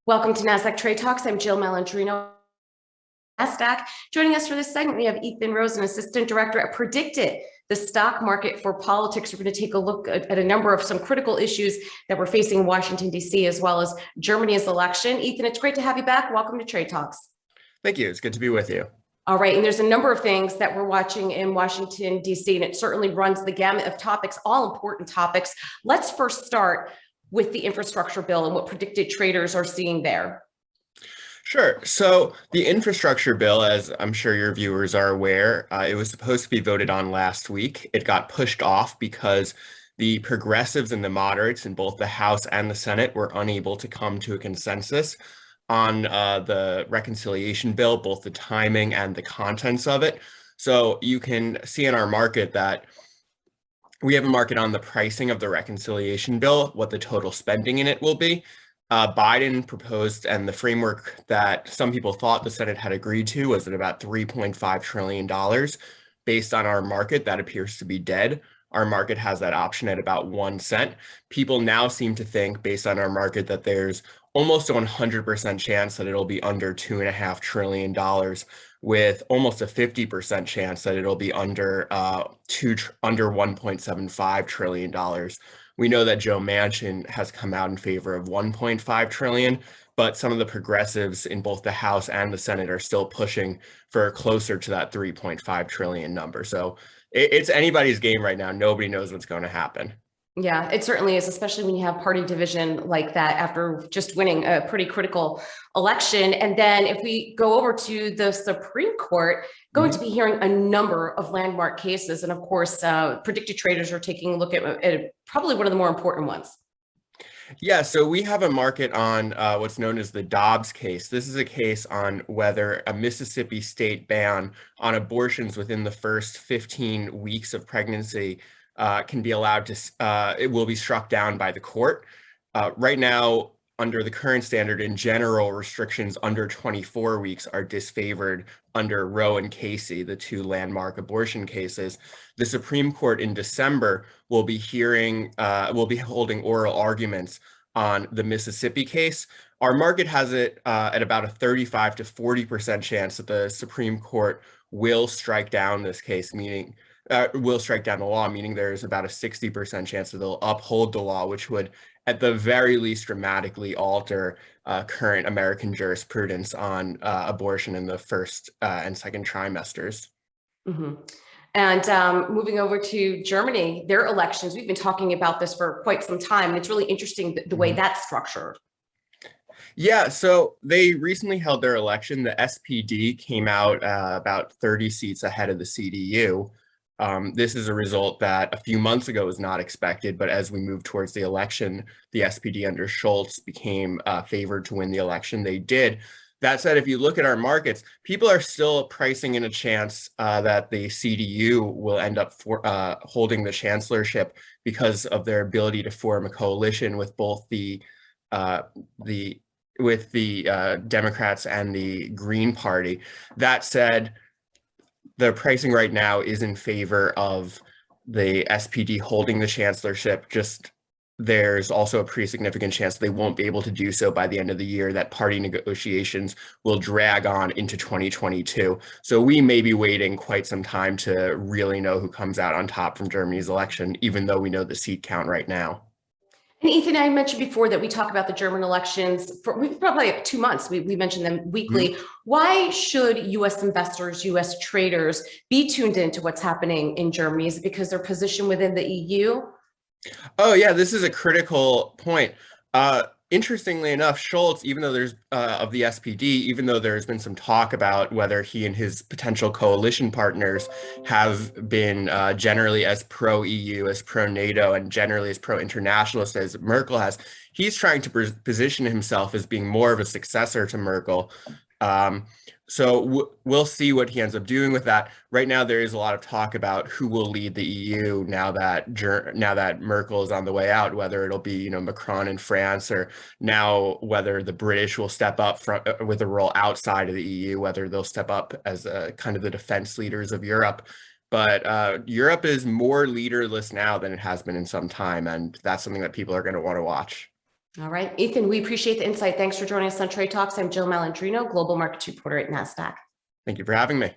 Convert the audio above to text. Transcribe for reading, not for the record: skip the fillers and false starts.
Welcome to Nasdaq Trade Talks. I'm Jill Malandrino, Nasdaq. Joining us for this segment, we have Rosen, Assistant Director at PredictIt, the stock market for politics. We're going to take a look at a number of some critical issues that we're facing in Washington, D.C., as well as Germany's election. Ethan, it's great to have you back. Welcome to Trade Talks. Thank you. It's good to be with you. All right. And there's a number of things that we're watching in Washington, D.C., and it certainly runs the gamut of topics, all important topics. Let's first start with the infrastructure bill and what predicted traders are seeing there. Sure. So the infrastructure bill, as I'm sure your viewers are aware, it was supposed to be voted on last week. It got pushed off because the progressives and the moderates in both the House and the Senate were unable to come to a consensus on the reconciliation bill, both the timing and the contents of it. So you can see in our market that we have a market on the pricing of the reconciliation bill, what the total spending in it will be. Biden proposed, and the framework that some people thought the Senate had agreed to was at about $3.5 trillion. Based on our market, that appears to be dead. Our market has that option at about 1 cent. People now seem to think, based on our market, that there's almost a 100% chance that it'll be under $2.5 trillion, with almost a 50% chance that it'll be under $1.75 trillion. We know that Joe Manchin has come out in favor of $1.5 trillion, but some of the progressives in both the House and the Senate are still pushing for closer to that 3.5 trillion number. So it's anybody's game right now. Nobody knows what's going to happen. Yeah, it certainly is, especially when you have party division like that after just winning a pretty critical election. And then if we go over to the Supreme Court, going to be hearing a number of landmark cases. And of course, predicted traders are taking a look at probably one of the more important ones. Yeah, so we have a market on what's known as the Dobbs case. This is a case on whether a Mississippi state ban on abortions within the first 15 weeks of pregnancy can be allowed to, it will be struck down by the court. Right now, under the current standard, in general, restrictions under 24 weeks are disfavored under Roe and Casey, the two landmark abortion cases. The Supreme Court in December will be holding oral arguments on the Mississippi case. Our market has it at about a 35 to 40% chance that the Supreme Court will strike down this case, meaning will strike down the law, meaning there's about a 60% chance that they'll uphold the law, which would, at the very least, dramatically alter current American jurisprudence on abortion in the first and second trimesters. And moving over to Germany, their elections, we've been talking about this for quite some time, and it's really interesting the way that's structured. Yeah, so they recently held their election. The SPD came out about 30 seats ahead of the CDU. This is a result that a few months ago was not expected, but as we move towards the election, the SPD under Scholz became favored to win the election. They did. That said, if you look at our markets, people are still pricing in a chance that the CDU will end up holding the chancellorship because of their ability to form a coalition with both the Democrats and the Green Party. That said, the pricing right now is in favor of the SPD holding the chancellorship. Just there's also a pretty significant chance they won't be able to do so by the end of the year, that party negotiations will drag on into 2022. So we may be waiting quite some time to really know who comes out on top from Germany's election, even though we know the seat count right now. And Ethan, I mentioned before that we talk about the German elections for probably 2 months. We mentioned them weekly. Why should U.S. investors, U.S. traders be tuned into what's happening in Germany? Is it because they're positioned within the EU? Oh, yeah, this is a critical point. Interestingly enough, Scholz, even though there's of the SPD, even though there's been some talk about whether he and his potential coalition partners have been generally as pro-EU, as pro-NATO, and generally as pro-internationalist as Merkel has, he's trying to position himself as being more of a successor to Merkel. So we'll see what he ends up doing with that. Right now, there is a lot of talk about who will lead the EU now that Merkel is on the way out, whether it'll be, Macron in France, or now whether the British will step up with a role outside of the EU, whether they'll step up as kind of the defense leaders of Europe. But Europe is more leaderless now than it has been in some time, and that's something that people are going to want to watch. All right, Ethan, we appreciate the insight. Thanks for joining us on Trade Talks. I'm Jill Malandrino, Global Markets Reporter at Nasdaq. Thank you for having me.